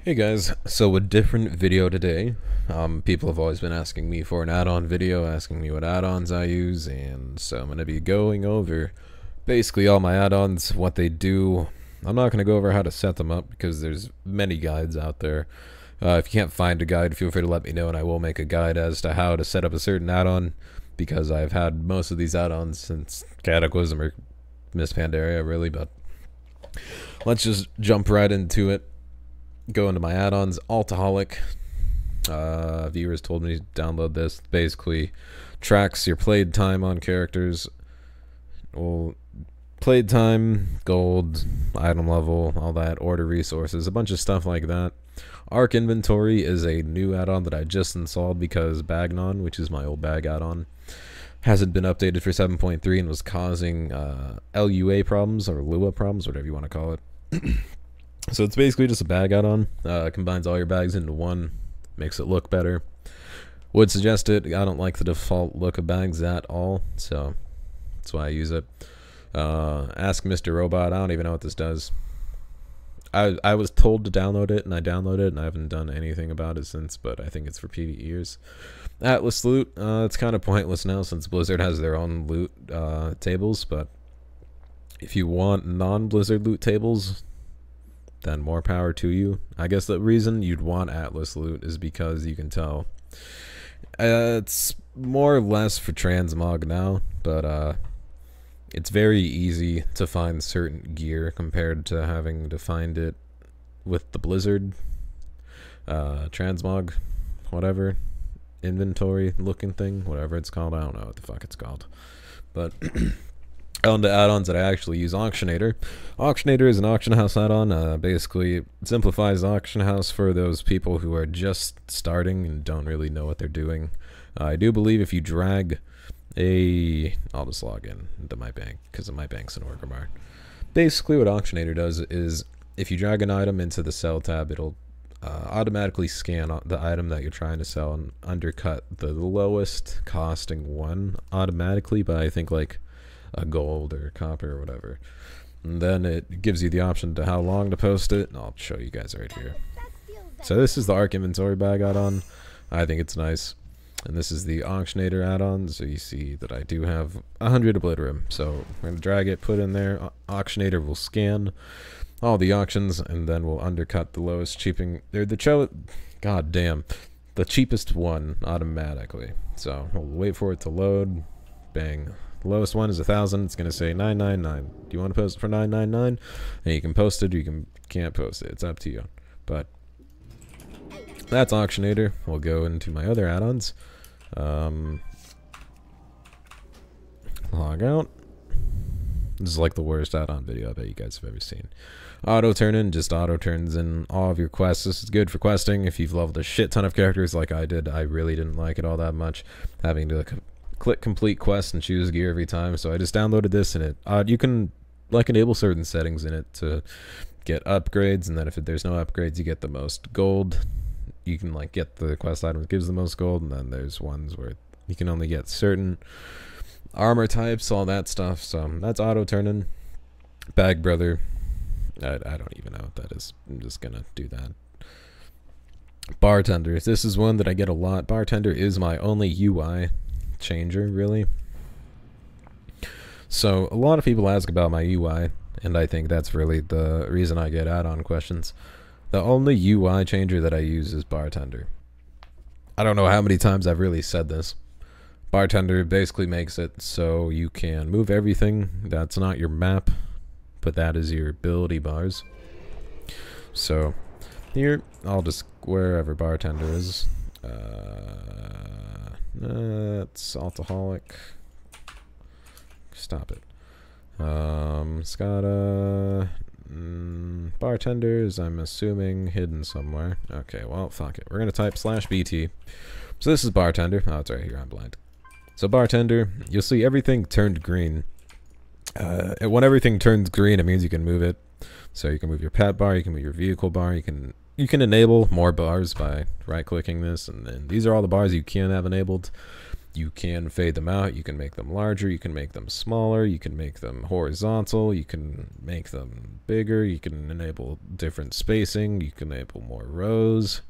Hey guys, so a different video today. People have always been asking me for an add-on video, asking me what add-ons I use, and so I'm going to be going over basically all my add-ons, what they do. I'm not going to go over how to set them up because there's many guides out there. If you can't find a guide, feel free to let me know and I will make a guide as to how to set up a certain add-on, because I've had most of these add-ons since Cataclysm or Miss Pandaria really, but let's just jump right into it. Go into my add-ons. Altaholic. Viewers told me to download this. Basically tracks your played time on characters. Well, played time, gold, item level, all that, order resources, a bunch of stuff like that. Ark Inventory is a new add-on that I just installed because Bagnon, which is my old bag add-on, hasn't been updated for 7.3 and was causing LUA problems, or Lua problems, whatever you want to call it. So it's basically just a bag add-on. Combines all your bags into one, makes it look better. Would suggest it. I don't like the default look of bags at all, so that's why I use it. Ask Mr. Robot. I don't even know what this does. I was told to download it, and I downloaded it, and I haven't done anything about it since, but I think it's for PvEers. Atlas loot. It's kind of pointless now since Blizzard has their own loot tables, but if you want non-Blizzard loot tables, then more power to you. I guess the reason you'd want Atlas loot is because you can tell. It's more or less for transmog now, but it's very easy to find certain gear compared to having to find it with the Blizzard transmog, whatever, inventory looking thing, whatever it's called. I don't know what the fuck it's called, but on the add-ons that I actually use, Auctionator. Auctionator is an auction house add-on. Basically, it simplifies auction house for those people who are just starting and don't really know what they're doing. I do believe if you drag I'll just log in into my bank because my bank's in Orgrimmar. Basically, what Auctionator does is if you drag an item into the sell tab, it'll automatically scan the item that you're trying to sell and undercut the lowest costing one automatically by, I think, like a gold or copper or whatever, and then it gives you the option to how long to post it, and I'll show you guys right here. So this is the Ark Inventory bag add-on. I think it's nice, and this is the Auctionator add-on. So you see that I do have 100 Obliterum, so I'm gonna drag it, put in there. Auctionator will scan all the auctions and then we'll undercut the lowest cheaping, or the cheapest one automatically. So we'll wait for it to load. Bang. The lowest one is 1,000. It's going to say 999. Do you want to post it for 999? And you can post it or you can't post it. It's up to you. But that's Auctionator. We'll go into my other add-ons. Log out. This is like the worst add-on video I bet you guys have ever seen. Auto turn in, just auto turns in all of your quests. This is good for questing. If you've leveled a shit ton of characters like I did, I really didn't like it all that much, having to click complete quest and choose gear every time. So I just downloaded this, and you can like enable certain settings in it to get upgrades, and then if there's no upgrades, you get the most gold. You can like get the quest item that gives the most gold, and then there's ones where you can only get certain armor types, all that stuff. So that's auto turn-in. Bag Brother, I don't even know what that is. I'm just gonna do that. Bartender, this is one that I get a lot. Bartender is my only UI changer, really. So a lot of people ask about my UI, and I think that's really the reason I get add-on questions. The only UI changer that I use is Bartender. I don't know how many times I've really said this. Bartender basically makes it so you can move everything that's not your map, but that is your ability bars. So here, I'll just wherever Bartender is. It's Altaholic. Stop it. Scada. Bartenders, I'm assuming hidden somewhere. Okay, well, fuck it. We're gonna type /BT. So this is Bartender. Oh, it's right here. I'm blind. So Bartender, you'll see everything turned green. When everything turns green, it means you can move it. So you can move your pet bar, you can move your vehicle bar, you can enable more bars by right-clicking this, and then these are all the bars you can have enabled. You can fade them out, you can make them larger, you can make them smaller, you can make them horizontal, you can make them bigger, you can enable different spacing, you can enable more rows.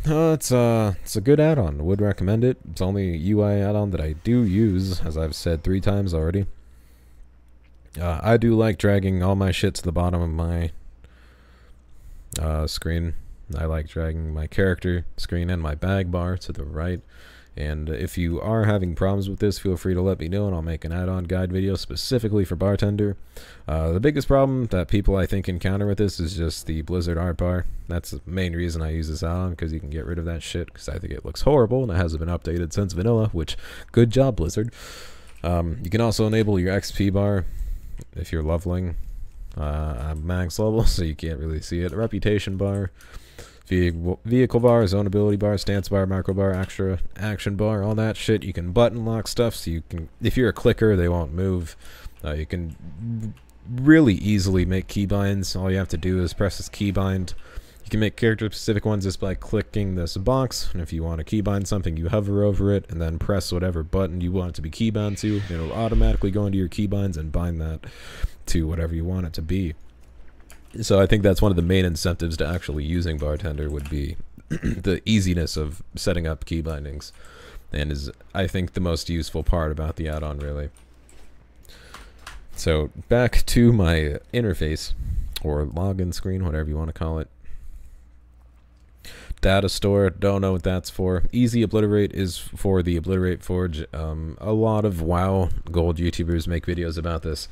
It's a good add-on. Would recommend it. It's only a UI add-on that I do use, as I've said 3 times already. I do like dragging all my shit to the bottom of my screen. I like dragging my character screen and my bag bar to the right. And if you are having problems with this, feel free to let me know, and I'll make an add-on guide video specifically for Bartender. The biggest problem that people, I think, encounter with this is just the Blizzard art bar. That's the main reason I use this add-on, because you can get rid of that shit, because I think it looks horrible, and it hasn't been updated since vanilla, which, good job, Blizzard. You can also enable your XP bar if you're leveling. I'm max level, so you can't really see it. A reputation bar. Vehicle bar, zone ability bar, stance bar, macro bar, extra action bar, all that shit. You can button lock stuff, so you can, if you're a clicker, they won't move. You can really easily make keybinds. All you have to do is press this keybind. You can make character specific ones just by clicking this box, and if you want to keybind something, you hover over it and then press whatever button you want it to be keybound to. It'll automatically go into your keybinds and bind that to whatever you want it to be. So I think that's one of the main incentives to actually using Bartender would be the easiness of setting up key bindings, and is, I think, the most useful part about the add-on, really. So back to my interface, or login screen, whatever you want to call it. Data store, don't know what that's for. Easy Obliterate is for the Obliterate Forge. A lot of WoW Gold YouTubers make videos about this.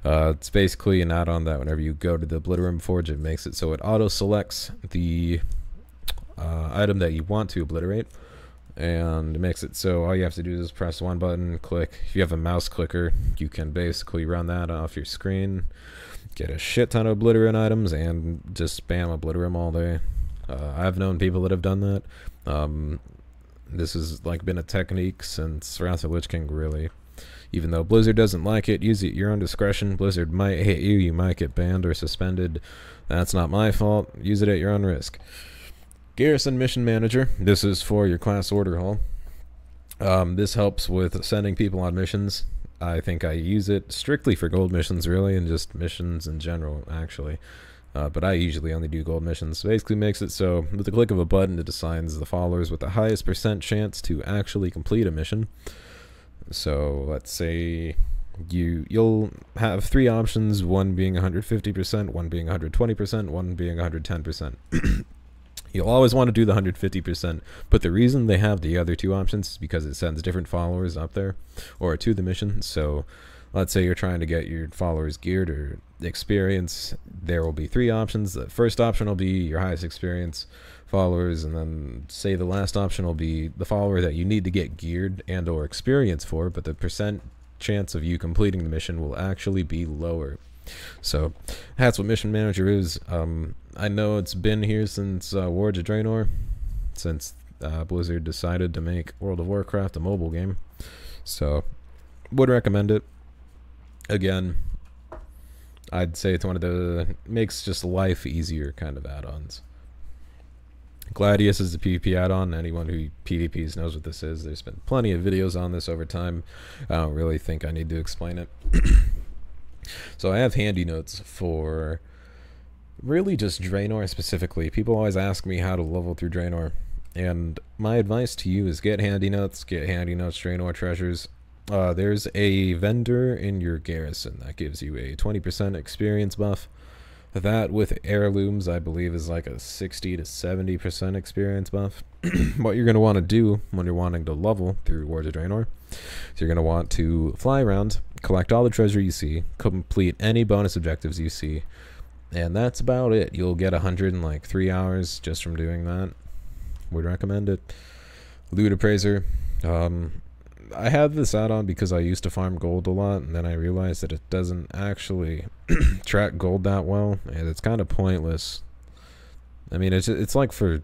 It's basically an add-on that whenever you go to the Obliterate Forge, it makes it so it auto-selects the item that you want to obliterate, and it makes it so all you have to do is press one button, click. If you have a mouse clicker, you can basically run that off your screen, get a shit ton of obliterate items, and just spam obliterate all day. I've known people that have done that. This has like been a technique since Wrath of Lich King, really. Even though Blizzard doesn't like it, use it at your own discretion. Blizzard might hate you, you might get banned or suspended. That's not my fault. Use it at your own risk. Garrison Mission Manager. This is for your class order hall. This helps with sending people on missions. I think I use it strictly for gold missions, really, and just missions in general, actually. But I usually only do gold missions. Basically makes it so with the click of a button, it assigns the followers with the highest % chance to actually complete a mission. So let's say you'll have 3 options, one being 150%, one being 120%, one being 110%. You'll always want to do the 150%, but the reason they have the other 2 options is because it sends different followers up there or to the mission. So let's say you're trying to get your followers geared or experience. There will be 3 options. The first option will be your highest experience followers, and then say the last option will be the follower that you need to get geared and or experience for, but the % chance of you completing the mission will actually be lower. So that's what Mission Manager is. I know it's been here since Wards of Draenor, since Blizzard decided to make World of Warcraft a mobile game. So would recommend it. Again, I'd say it's one of the makes just life easier kind of add-ons. Gladius is the PvP add-on. Anyone who PvPs knows what this is. There's been plenty of videos on this over time. I don't really think I need to explain it. So I have handy notes for really just Draenor specifically. People always ask me how to level through Draenor, and my advice to you is get handy notes Draenor treasures. There's a vendor in your garrison that gives you a 20% experience buff. That with heirlooms, I believe, is like a 60 to 70% experience buff. What you're going to want to do when you're wanting to level through Wards of Draenor is you're going to want to fly around, collect all the treasure you see, complete any bonus objectives you see, and that's about it. You'll get 100 in like 3 hours just from doing that. Would recommend it. Loot Appraiser. I had this add-on because I used to farm gold a lot, and then I realized that it doesn't actually track gold that well, and it's kind of pointless. I mean, it's like for...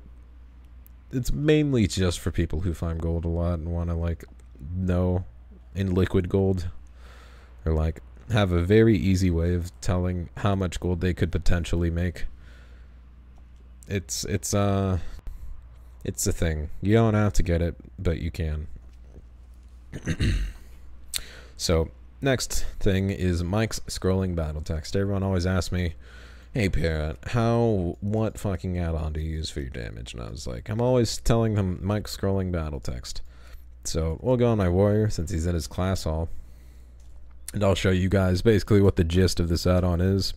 It's mainly just for people who farm gold a lot and want to, like, know in liquid gold, or, like, have a very easy way of telling how much gold they could potentially make. It's It's a thing. You don't have to get it, but you can. So, next thing is Mike's scrolling battle text. Everyone always asks me, hey Parrot, what fucking add-on do you use for your damage? And I was like, I'm always telling them Mike's scrolling battle text. So, we'll go on my warrior since he's in his class hall. And I'll show you guys basically what the gist of this add-on is.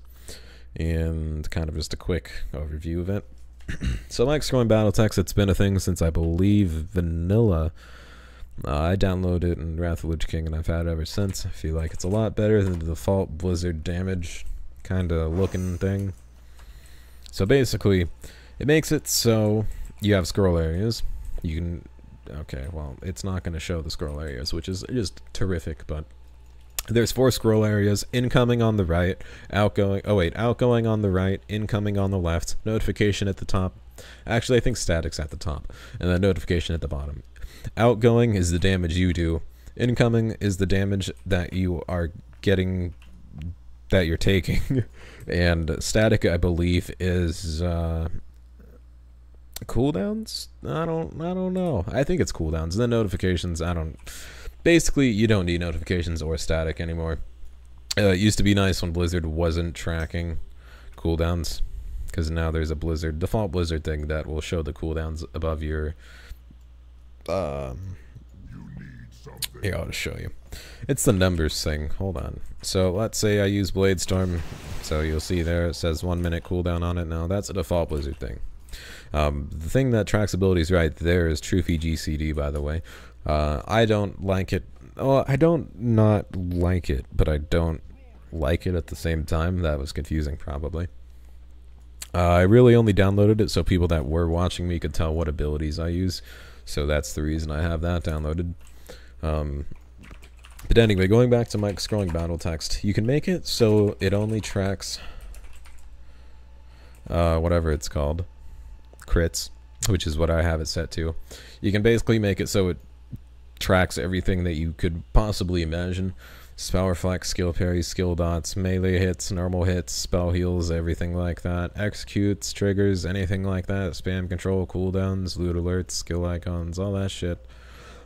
And kind of just a quick overview of it. So Mike's scrolling battle text, it's been a thing since I believe vanilla. I downloaded it in Wrath of the Lich King and I've had it ever since. I feel like it's a lot better than the default blizzard damage kind of looking thing. So basically, it makes it so you have scroll areas. You can, okay, well, it's not going to show the scroll areas, which is just terrific, but there's 4 scroll areas: incoming on the right, outgoing on the right, incoming on the left, notification at the top. Actually, I think static's at the top, and then notification at the bottom. Outgoing is the damage you do. Incoming is the damage that you are getting, that you're taking. And static, I believe, is cooldowns? I don't know. I think it's cooldowns. And then notifications, basically, you don't need notifications or static anymore. It used to be nice when Blizzard wasn't tracking cooldowns, because now there's a default Blizzard thing that will show the cooldowns above your here, I'll just show you. It's the numbers thing. Hold on. So let's say I use Bladestorm. So you'll see there it says 1 minute cooldown on it. Now that's a default Blizzard thing. The thing that tracks abilities right there is Trophy GCD, by the way. I don't like it. Oh, I don't not like it, but I don't like it at the same time. That was confusing, probably. I really only downloaded it so people that were watching me could tell what abilities I use. So that's the reason I have that downloaded. But anyway, going back to Mike's scrolling battle text, you can make it so it only tracks whatever it's called, crits, which is what I have it set to. You can basically make it so it tracks everything that you could possibly imagine: spell reflex, skill parries, skill dots, melee hits, normal hits, spell heals, everything like that, executes, triggers, anything like that, spam control, cooldowns, loot alerts, skill icons, all that shit.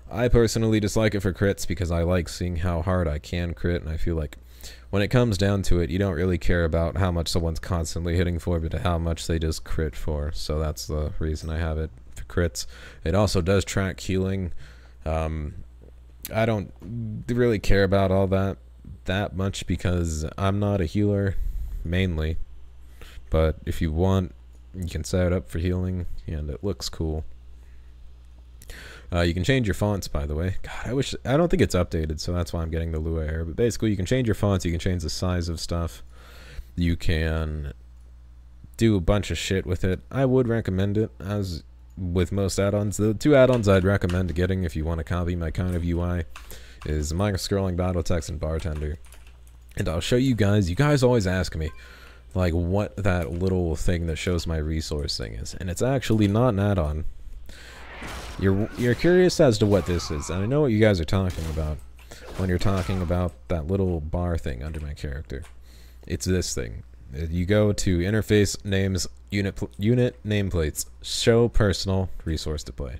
I personally dislike it for crits because I like seeing how hard I can crit, and I feel like when it comes down to it, you don't really care about how much someone's constantly hitting for, but how much they just crit for. So that's the reason I have it for crits. It also does track healing. I don't really care about all that much because I'm not a healer mainly, but if you want, you can set it up for healing and it looks cool. You can change your fonts, by the way. God, I don't think it's updated, so that's why I'm getting the Lua error. But basically, you can change your fonts, you can change the size of stuff, you can do a bunch of shit with it. I would recommend it, as with most add-ons. The 2 add-ons I'd recommend getting if you want to copy my kind of UI is Mike's scrolling battle text and Bartender. And I'll show you guys. You guys always ask me, like, what that little thing that shows my resource thing is, and it's actually not an add-on. You're curious as to what this is, and I know what you guys are talking about when you're talking about that little bar thing under my character. It's this thing. You go to interface, names, unit nameplates, show personal, resource to play,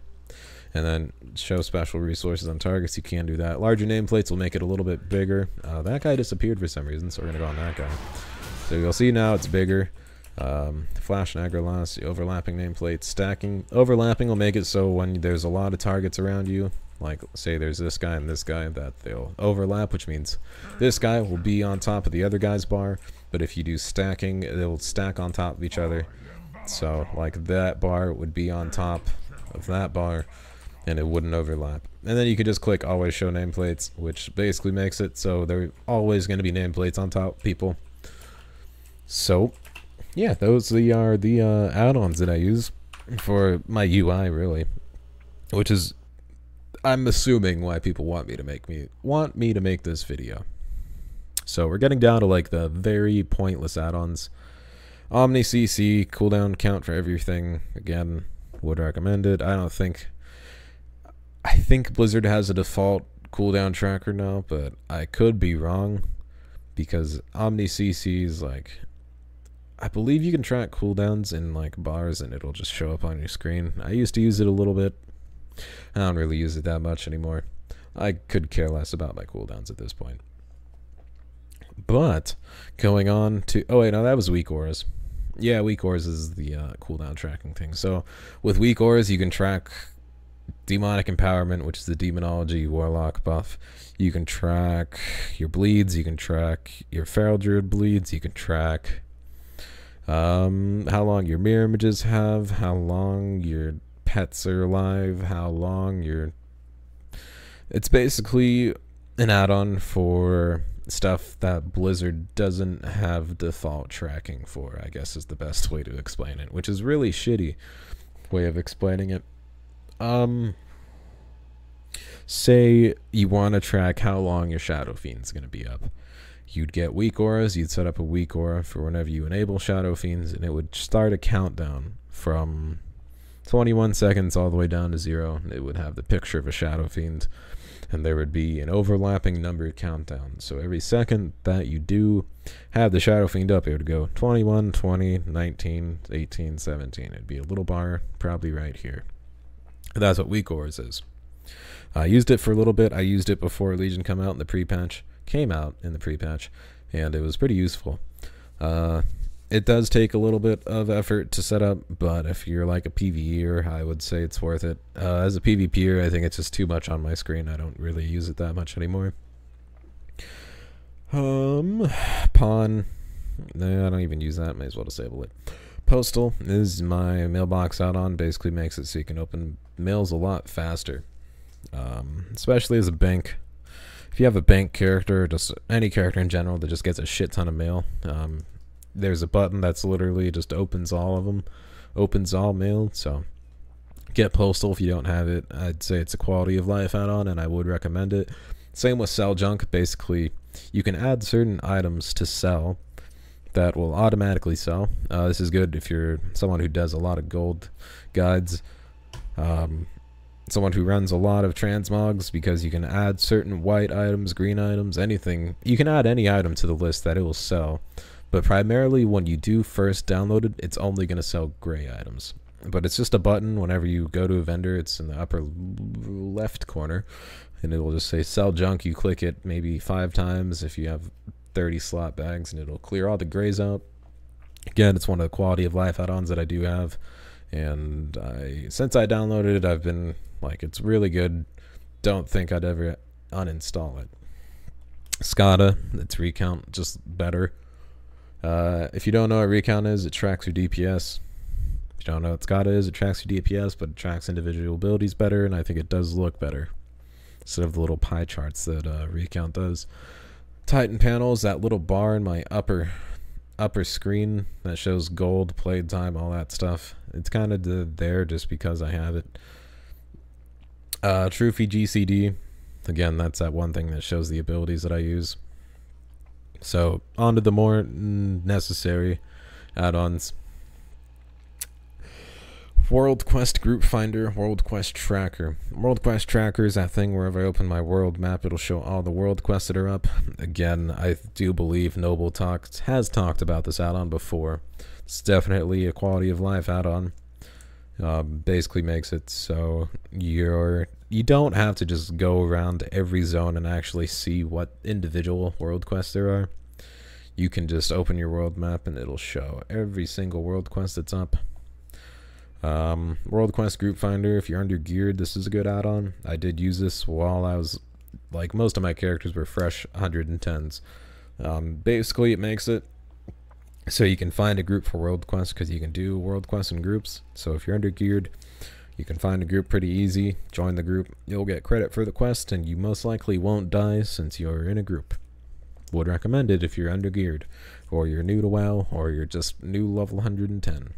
and then show special resources on targets. You can do that. Larger nameplates will make it a little bit bigger. That guy disappeared for some reason, so we're gonna go on that guy. So you'll see now it's bigger. Flash and aggro the overlapping nameplates, stacking. Overlapping will make it so when there's a lot of targets around you, like say there's this guy and this guy, that they'll overlap, which means this guy will be on top of the other guy's bar, but if you do stacking, they'll stack on top of each other. So like that bar would be on top of that bar and it wouldn't overlap. And then you can just click always show nameplates, which basically makes it so they're always going to be nameplates on top of people. So yeah, those are the add-ons that I use for my UI, really, which is, I'm assuming, why people want me to make this video. So we're getting down to like the very pointless add-ons. Omni CC, cooldown count for everything. Again, would recommend it. I think Blizzard has a default cooldown tracker now, but I could be wrong because Omni CC is like, I believe you can track cooldowns in like bars and it'll just show up on your screen. I used to use it a little bit. I don't really use it that much anymore. I could care less about my cooldowns at this point. But going on to, oh wait, no, that was weak auras. Yeah, weak auras is the cooldown tracking thing. So with weak auras, you can track demonic empowerment, which is the demonology warlock buff. You can track your bleeds. You can track your feral druid bleeds. You can track how long your mirror images have, how long your pets are alive, how long your... It's basically an add-on for stuff that Blizzard doesn't have default tracking for, I guess is the best way to explain it, which is really shitty way of explaining it. Say you want to track how long your Shadow Fiend's going to be up. You'd get weak auras, you'd set up a weak aura for whenever you enable Shadow Fiends, and it would start a countdown from 21 seconds all the way down to 0. It would have the picture of a Shadow Fiend, and there would be an overlapping numbered countdown. So every second that you do have the Shadow Fiend up, it would go 21, 20, 19, 18, 17. It'd be a little bar, probably right here. That's what weak auras is. I used it for a little bit. I used it before Legion came out in the pre-patch, and it was pretty useful. It does take a little bit of effort to set up, but if you're like a PvEer, I would say it's worth it. As a PvPer, I think it's just too much on my screen. I don't really use it that much anymore. Pawn. No, I don't even use that. May as well disable it. Postal is my mailbox add-on. Basically makes it so you can open mails a lot faster. Especially as a bank. If you have a bank character, or just any character in general that just gets a shit ton of mail, there's a button that's literally just opens all of them, opens all mail. So get Postal if you don't have it. I'd say it's a quality of life add-on, and I would recommend it. Same with sell junk. Basically, you can add certain items to sell that will automatically sell. This is good if you're someone who does a lot of gold guides, someone who runs a lot of transmogs, because you can add certain white items, green items, anything. You can add any item to the list that it will sell. But primarily, when you do first download it, it's only going to sell gray items. But it's just a button. Whenever you go to a vendor, it's in the upper left corner, and it will just say sell junk. You click it maybe 5 times if you have 30 slot bags, and it'll clear all the grays out. Again, it's one of the quality of life add-ons that I do have, and since I downloaded it, I've been like, it's really good. Don't think I'd ever uninstall it. SCADA, it's Recount, just better. If you don't know what Recount is, it tracks your DPS. If you don't know what SCADA is, it tracks your DPS, but it tracks individual abilities better, and I think it does look better instead of the little pie charts that Recount does. Titan panels, that little bar in my upper screen that shows gold, playtime, all that stuff. It's kind of there just because I have it. Trophy GCD, again, that's that one thing that shows the abilities that I use. So on to the more necessary add-ons. World Quest Group Finder, World Quest Tracker. World Quest Tracker is that thing where if I open my world map, it'll show all the world quests that are up. Again, I do believe Noble has talked about this add-on before. It's definitely a quality of life add-on. Basically makes it so you don't have to just go around every zone and actually see what individual world quests there are. You can just open your world map and it'll show every single world quest that's up. World Quest Group Finder, if you're undergeared, this is a good add-on. I did use this while I was, like, most of my characters were fresh 110s. Basically, it makes it so you can find a group for World Quest, because you can do World Quest in groups. So if you're undergeared, you can find a group pretty easy, join the group, you'll get credit for the quest, and you most likely won't die since you're in a group. Would recommend it if you're undergeared, or you're new to WoW, or you're just new level 110.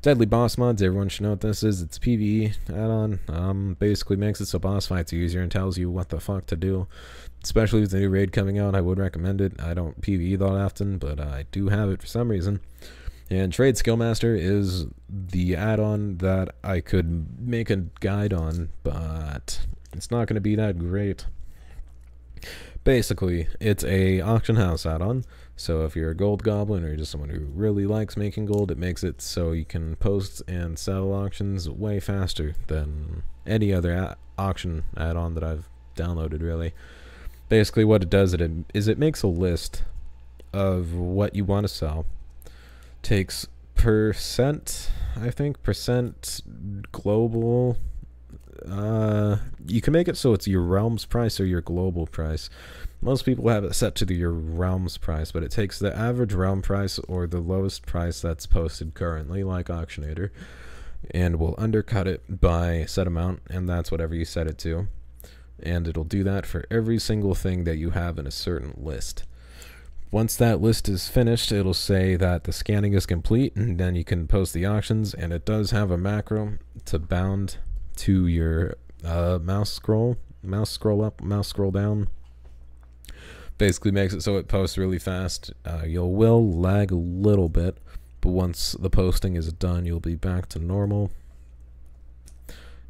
Deadly boss mods, everyone should know what this is. It's a PvE add-on. Basically makes it so boss fights are easier and tells you what the fuck to do. Especially with the new raid coming out, I would recommend it. I don't PvE that often, but I do have it for some reason. And Tradeskillmaster is the add-on that I could make a guide on, but it's not going to be that great. Basically, it's a auction house add-on. So if you're a gold goblin or you're just someone who really likes making gold, it makes it so you can post and sell auctions way faster than any other auction add-on that I've downloaded, really. Basically what it does is it makes a list of what you want to sell, takes percent, I think, percent global. You can make it so it's your realm's price or your global price. Most people have it set to your realm's price, but it takes the average realm price or the lowest price that's posted currently, like Auctionator, and will undercut it by a set amount, and that's whatever you set it to. And it'll do that for every single thing that you have in a certain list. Once that list is finished, it'll say that the scanning is complete, and then you can post the auctions, and it does have a macro to bound to your mouse scroll up, mouse scroll down. Basically makes it so it posts really fast. You will lag a little bit, but once the posting is done, you'll be back to normal.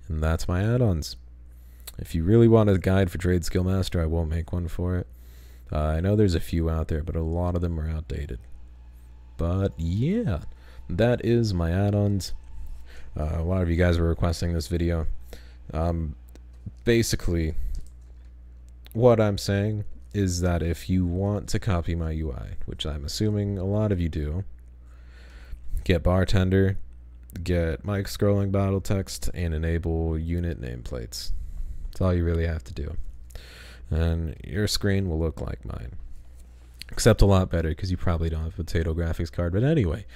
And that's my add-ons. If you really want a guide for Tradeskillmaster, I won't make one for it. I know there's a few out there, but a lot of them are outdated. But yeah, that is my add-ons. A lot of you guys were requesting this video. Basically, what I'm saying is that if you want to copy my UI, which I'm assuming a lot of you do, get Bartender, get mic scrolling battle text, and enable unit nameplates. That's all you really have to do. And your screen will look like mine. Except a lot better, because you probably don't have a potato graphics card. But anyway,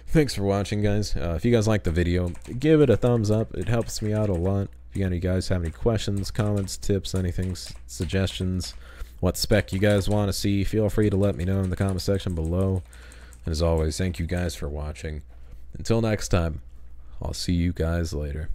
thanks for watching, guys. If you guys liked the video, give it a thumbs up. It helps me out a lot. If you guys have any questions, comments, tips, anything, suggestions, what spec you guys want to see, feel free to let me know in the comment section below. And as always, thank you guys for watching. Until next time, I'll see you guys later.